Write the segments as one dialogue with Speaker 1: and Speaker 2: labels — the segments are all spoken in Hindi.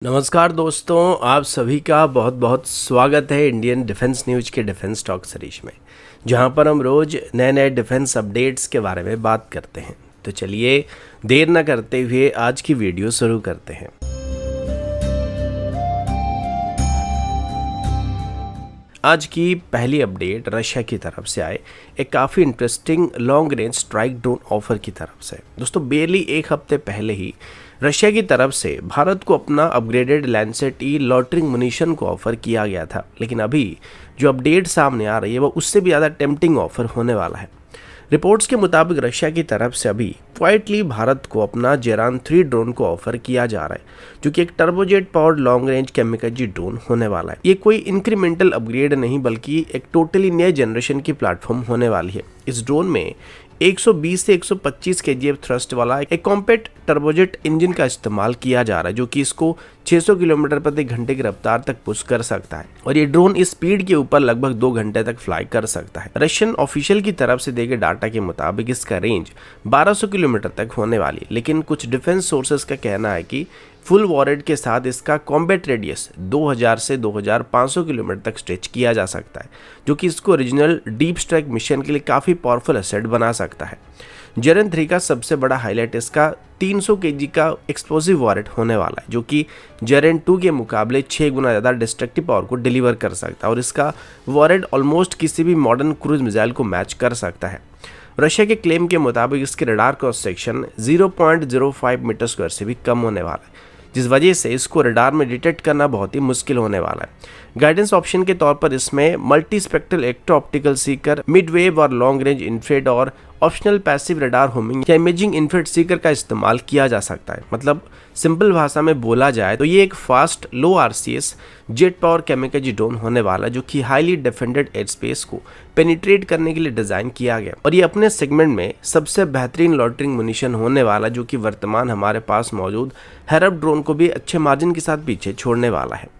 Speaker 1: नमस्कार दोस्तों, आप सभी का बहुत बहुत स्वागत है इंडियन डिफेंस न्यूज के डिफेंस टॉक सीरीज में, जहां पर हम रोज़ नए नए डिफेंस अपडेट्स के बारे में बात करते हैं। तो चलिए देर न करते हुए आज की वीडियो शुरू करते हैं। आज की पहली अपडेट रशिया की तरफ से आए एक काफ़ी interesting long range strike drone offer की तरफ से। दोस्तों, बेरली एक हफ्ते पहले ही रशिया की तरफ से भारत को अपना अपग्रेडेड लैंडसेट ई लॉटरिंग मुनीशन को ऑफर किया गया था, लेकिन अभी जो अपडेट सामने आ रही है वो उससे भी ज़्यादा टेम्पटिंग ऑफर होने वाला है। रिपोर्ट्स के मुताबिक रशिया की तरफ से अभी क्वाइटली भारत को अपना जेरान 3 ड्रोन को ऑफर किया जा रहा है, जो कि एक turbojet powered long range kamikaze drone होने वाला है। ये कोई इंक्रीमेंटल अपग्रेड नहीं बल्कि एक टोटली नए जनरेशन की प्लेटफॉर्म होने वाली है। इस ड्रोन में 120 से 125 kgf थ्रस्ट वाला एक कॉम्पैक्ट टर्बोजेट इंजन का इस्तेमाल किया जा रहा है, जो कि इसको 600 किलोमीटर प्रति घंटे की रफ्तार तक पुश कर सकता है और ये ड्रोन इस स्पीड के ऊपर लगभग 2 घंटे तक फ्लाई कर सकता है। रशियन ऑफिशियल की तरफ से दिए गए डाटा के मुताबिक इसका रेंज 1200 किलोमीटर तक होने वाली है, लेकिन कुछ डिफेंस सोर्सेज का कहना है कि फुल वॉरेड के साथ इसका कॉम्बैट रेडियस 2000 से 2500 किलोमीटर तक स्ट्रेच किया जा सकता है, जो कि इसको ओरिजिनल डीप स्ट्राइक मिशन के लिए काफ़ी पावरफुल एसेट बना सकता है। जेरन 3 का सबसे बड़ा हाईलाइट इसका 300 kg का एक्सप्लोसिव वॉरेट होने वाला है, जो कि जेरन 2 के मुकाबले 6 गुना ज़्यादा डिस्ट्रक्टिव पावर को डिलीवर कर सकता है और इसका वॉरेट ऑलमोस्ट किसी भी मॉडर्न क्रूज मिसाइल को मैच कर सकता है। रशिया के क्लेम के मुताबिक इसके radar cross section 0.05 metre square से भी कम होने वाला है, जिस वजह से इसको रडार में डिटेक्ट करना बहुत ही मुश्किल होने वाला है। गाइडेंस ऑप्शन के तौर पर इसमें multi spectral electro optical Sikar, mid wave और लॉन्ग रेंज इंफ्रारेड और ऑप्शनल पैसिव रडार होमिंग या इमेजिंग इंफ्रारेड सीकर का इस्तेमाल किया जा सकता है। मतलब सिंपल भाषा में बोला जाए तो ये एक फास्ट लो आरसीएस जेट पावर कैमिकाजी ड्रोन होने वाला, जो कि हाईली डिफेंडेड एयर स्पेस को पेनिट्रेट करने के लिए डिजाइन किया गया और ये अपने सेगमेंट में सबसे बेहतरीन लॉटरिंग मुनीशन होने वाला, जो कि वर्तमान हमारे पास मौजूद हेरब ड्रोन को भी अच्छे मार्जिन के साथ पीछे छोड़ने वाला है।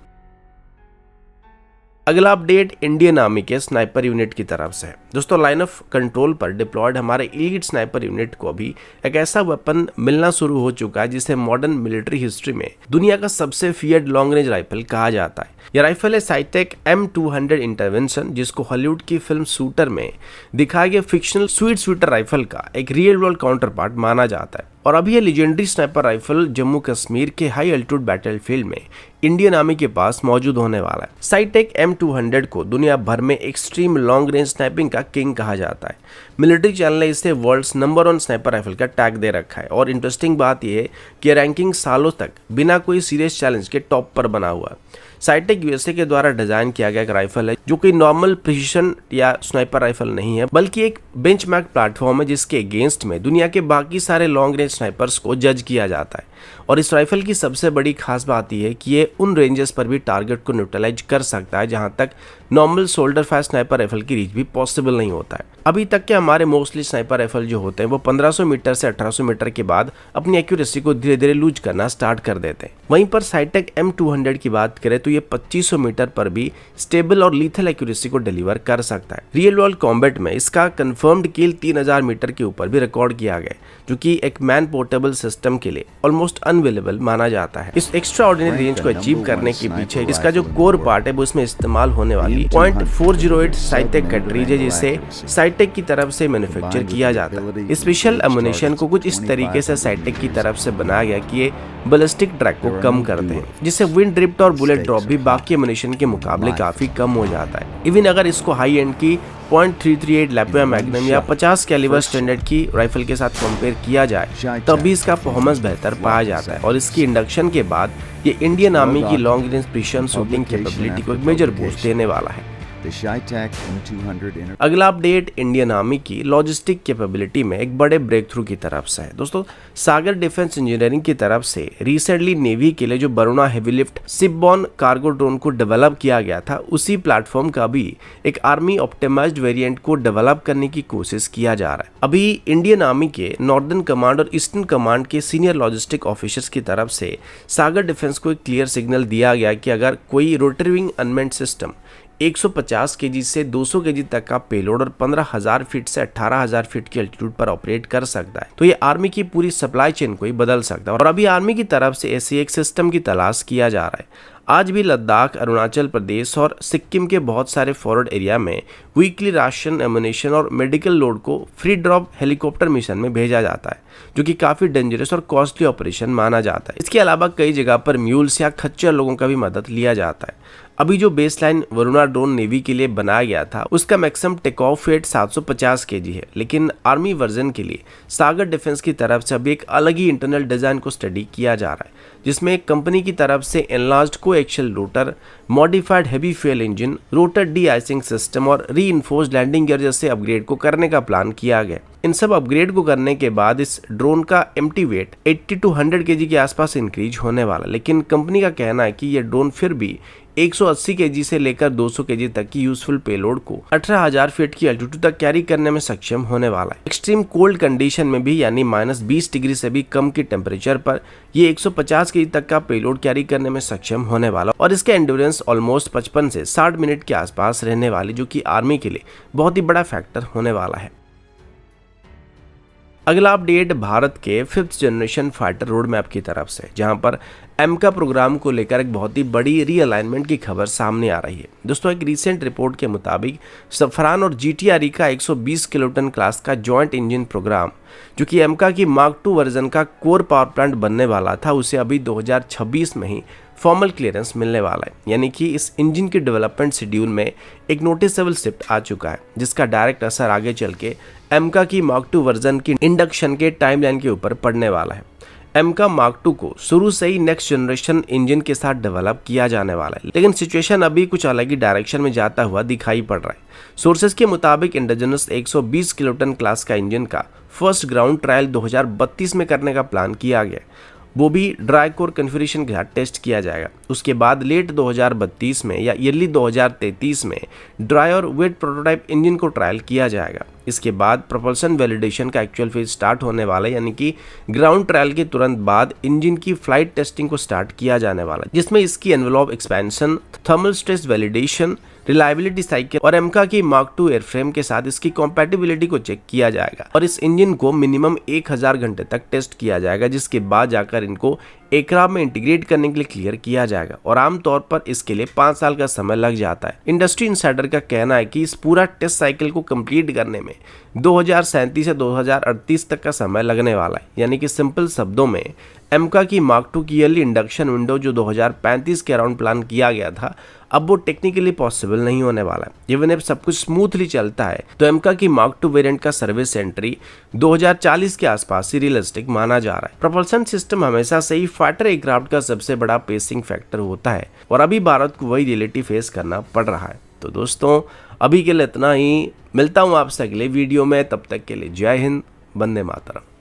Speaker 1: अगला अपडेट इंडियन आर्मी के स्नाइपर यूनिट की तरफ से है। दोस्तों, लाइन ऑफ कंट्रोल पर डिप्लॉयड हमारे एलीट स्नाइपर यूनिट को अभी एक ऐसा वेपन मिलना शुरू हो चुका है जिसे मॉडर्न मिलिट्री हिस्ट्री में दुनिया का सबसे फियर्ड लॉन्ग रेंज राइफल कहा जाता है। यह राइफल है साइटेक M200 इंटरवेंशन, जिसको हॉलीवुड की फिल्म शूटर में दिखाए गए फिक्शनल स्वीट शूटर राइफल का एक रियल वर्ल्ड काउंटर पार्ट माना जाता है और अभी यह legendary sniper rifle Jammu Kashmir के हाई एल्टीट्यूड बैटलफील्ड में इंडियन आर्मी के पास मौजूद होने वाला है। साइटेक M200 को दुनिया भर में एक्सट्रीम लॉन्ग रेंज स्नाइपिंग का किंग कहा जाता है। मिलिट्री चैनल ने इसे वर्ल्ड्स नंबर 1 स्नाइपर राइफल का टैग दे रखा है और इंटरेस्टिंग बात यह है कि रैंकिंग सालों तक बिना कोई सीरियस चैलेंज के टॉप पर बना हुआ है। साइटेक यूएसए के द्वारा डिजाइन किया गया एक राइफल है, जो कि नॉर्मल प्रिसिशन या स्नाइपर राइफल नहीं है, बल्कि एक बेंचमार्क प्लेटफॉर्म है जिसके अगेंस्ट में दुनिया के बाकी सारे लॉन्ग रेंज स्नाइपर्स को जज किया जाता है। और इस राइफल की सबसे बड़ी खास बात यह है कि ये उन रेंजेस पर भी टारगेट को न्यूट्रलाइज कर सकता है जहां तक normal shoulder fire sniper rifle की रीच भी पॉसिबल नहीं होता है। अभी तक के हमारे मोस्टली स्नाइपर राइफल जो होते हैं वो 1500 मीटर से 1800 मीटर के बाद अपनी एक्यूरेसी को धीरे धीरे लूज करना स्टार्ट कर देते हैं। वहीं पर साइटेक M200 की बात करें तो ये 2500 मीटर पर भी स्टेबल और लीथल एक्यूरेसी को डिलीवर कर सकता है। रियल वर्ल्ड कॉम्बैट में इसका कंफर्म्ड किल 3000 मीटर के ऊपर भी रिकॉर्ड किया गया, जो कि एक मैन पोर्टेबल सिस्टम के लिए ऑलमोस्ट अनअवेलेबल माना जाता है। इस एक्स्ट्रा ऑर्डिनरी रेंज को अचीव करने के पीछे इसका जो कोर पार्ट है वो इसमें इस्तेमाल होने वाली 0.408 साइटेक कैटरीज है, जिसे साइटेक की तरफ से मैन्युफैक्चर किया जाता है। स्पेशल एमुनेशन को कुछ इस तरीके से साइटेक की तरफ से बनाया गया कि ये बैलिस्टिक ट्रैक को कम करते हैं, जिससे विंड ड्रिफ्ट और बुलेट ड्रॉप भी बाकी एमुनेशन के मुकाबले काफी कम हो जाता है। इवन अगर इसको हाई एंड की 0.338 लैपोया मैग्नम या 50 कैलिबर स्टैंडर्ड की राइफल के साथ कंपेयर किया जाए तब भी इसका परफॉर्मेंस बेहतर पाया जाता है और इसकी इंडक्शन के बाद ये इंडियन आर्मी की long range precision shooting capability को एक मेजर बूस्ट देने वाला है। अगला अपडेट इंडियन आर्मी की लॉजिस्टिक कैपेबिलिटी में एक बड़े ब्रेक थ्रू की तरफ से है। दोस्तों, सागर डिफेंस इंजीनियरिंग की तरफ से रिसेंटली नेवी के लिए जो Varuna heavy lift shipborne cargo drone को डेवलप किया गया था, उसी प्लेटफॉर्म का भी एक आर्मी ऑप्टिमाइज्ड वेरिएंट को डेवलप करने की कोशिश किया जा रहा है। अभी इंडियन आर्मी के नॉर्दर्न कमांड और ईस्टर्न कमांड के सीनियर लॉजिस्टिक ऑफिसर्स की तरफ से सागर डिफेंस को एक क्लियर सिग्नल दिया गया कि अगर कोई rotary wing unmanned system 150 KG से 200 केजी तक का पेलोड और 15,000 फीट से 18,000 फीट की एल्टीट्यूड पर ऑपरेट कर सकता है। तो ये आर्मी की पूरी सप्लाई चेन को ही बदल सकता है और अभी आर्मी की तरफ से ऐसे एक सिस्टम की तलाश किया जा रहा है। आज भी लद्दाख, अरुणाचल प्रदेश और सिक्किम के बहुत सारे फॉरवर्ड एरिया में वीकली राशन, एमुनेशन और मेडिकल लोड को फ्री ड्रॉप हेलीकॉप्टर मिशन में भेजा जाता है, जो कि काफी डेंजरस और कॉस्टली ऑपरेशन माना जाता है। इसके अलावा कई जगह पर म्यूल्स या खच्चर लोगों का भी मदद लिया जाता है। अभी जो बेसलाइन वरुणा ड्रोन नेवी के लिए बनाया गया था, उसका maximum take off weight 750 KG है, लेकिन आर्मी वर्जन के लिए सागर डिफेंस की तरफ से अभी एक अलग ही इंटरनल डिजाइन को स्टडी किया जा रहा है, जिसमें कंपनी की तरफ से enlarged coaxial rotor, modified heavy fuel engine, rotor D icing system और रीइंफोर्स्ड लैंडिंग गियर जैसे अपग्रेड को करने का प्लान किया गया। इन सब अपग्रेड को करने के बाद इस ड्रोन का एम्प्टी वेट 80 to 100 केजी के आसपास इंक्रीज होने वाला, लेकिन कंपनी का कहना है कि यह ड्रोन फिर भी 180 केजी से लेकर 200 केजी तक की यूजफुल पेलोड को 18,000 फीट की एल्टीट्यूड तक कैरी करने में सक्षम होने वाला है। एक्सट्रीम कोल्ड कंडीशन में भी, यानी -20 डिग्री से भी कम की टेम्परेचर पर ये 150 केजी तक का पेलोड कैरी करने में सक्षम होने वाला और इसका एंड्योरेंस ऑलमोस्ट 55 से 60 मिनट के आसपास रहने वाली, जो कि आर्मी के लिए बहुत ही बड़ा फैक्टर होने वाला है। अगला अपडेट भारत के 5th generation fighter road map की तरफ से, जहां पर एमका प्रोग्राम को लेकर एक बहुत ही बड़ी रीअलाइनमेंट की खबर सामने आ रही है। दोस्तों, एक रीसेंट रिपोर्ट के मुताबिक सफरान और GTRE का 120 किलोटन क्लास का जॉइंट इंजन प्रोग्राम, जो कि एमका की मार्क 2 वर्जन का कोर पावर प्लांट बनने वाला था, उसे अभी 2026 में ही फॉर्मल क्लियरेंस मिलने वाला है। यानी कि इस इंजन के डेवलपमेंट शेड्यूल में एक नोटिसेबल शिफ्ट आ चुका है, जिसका डायरेक्ट असर आगे चल के एमका की मार्क 2 वर्जन की इंडक्शन के टाइमलाइन के ऊपर पड़ने वाला है। एमका मार्क 2 को शुरू से ही नेक्स्ट जनरेशन इंजन के साथ डेवलप किया जाने वाला है, लेकिन सिचुएशन अभी कुछ अलग ही डायरेक्शन में जाता हुआ दिखाई पड़ रहा है। सोर्सेज के मुताबिक इंडिजिनस 120 किलोटन क्लास का इंजन का फर्स्ट ग्राउंड ट्रायल 2032 में करने का प्लान किया गया, वो भी ड्राई कोर कन्फिगरेशन के साथ टेस्ट किया जाएगा। उसके बाद लेट 2032 में या ईयरली 2033 में ड्राई और वेट प्रोटोटाइप इंजन को ट्रायल किया जाएगा। इसके बाद प्रोपल्शन वैलिडेशन का एक्चुअल फेज स्टार्ट होने वाला है, यानी कि ग्राउंड ट्रायल के तुरंत बाद इंजन की फ्लाइट टेस्टिंग को स्टार्ट किया जाने वाला है, जिसमें इसकी envelope expansion, thermal stress validation, reliability cycle और एमका की मार्क 2 एयरफ्रेम के साथ इसकी कॉम्पैटिबिलिटी को चेक किया जाएगा और इस इंजन को मिनिमम 1000 घंटे तक टेस्ट किया जाएगा, जिसके बाद जाकर इनको एयरक्राफ्ट में इंटीग्रेट करने के लिए क्लियर किया जाएगा और आमतौर पर इसके लिए 5 साल का समय लग जाता है। इंडस्ट्री इनसाइडर का कहना है कि इस पूरा टेस्ट साइकिल को कंप्लीट करने में 2037 से 2038 तक का समय लगने वाला है। यानी कि सिंपल शब्दों में एमका की मार्क 2 की ईयरली इंडक्शन विंडो जो 2035 के अराउंड प्लान किया गया था, अब वो टेक्निकली पॉसिबल नहीं होने वाला है। इवन if सब कुछ स्मूथली चलता है तो एमका की मार्क 2 वेरिएंट का सर्विस एंट्री 2040 के आसपास ही रियलिस्टिक माना जा रहा है। प्रोपल्शन सिस्टम हमेशा से ही फाइटर एयरक्राफ्ट का सबसे बड़ा पेसिंग फैक्टर होता है और अभी भारत को वही रियलिटी फेस करना पड़ रहा है। तो दोस्तों, अभी के लिए इतना ही। मिलता हूँ आपसे अगले वीडियो में, तब तक के लिए जय हिंद, वंदे मातरम।